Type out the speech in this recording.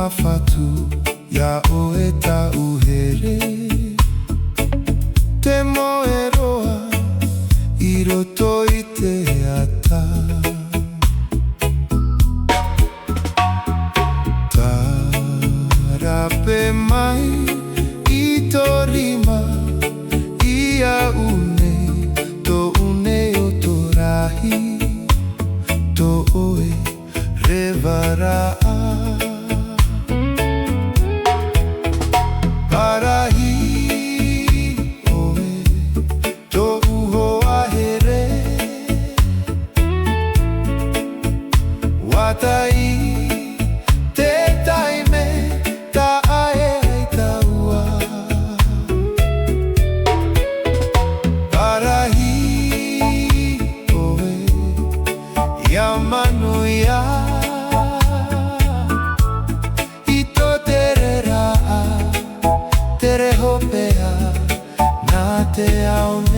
mafatu ya oe ta uhere te moeroa iroto ite ata tarape mai itorima ia une to une otorahi to oe revara Parahi Oe to uho ahere watai te taime ta ae taua Parahi Oe yamanuia ito tere hopea na te auna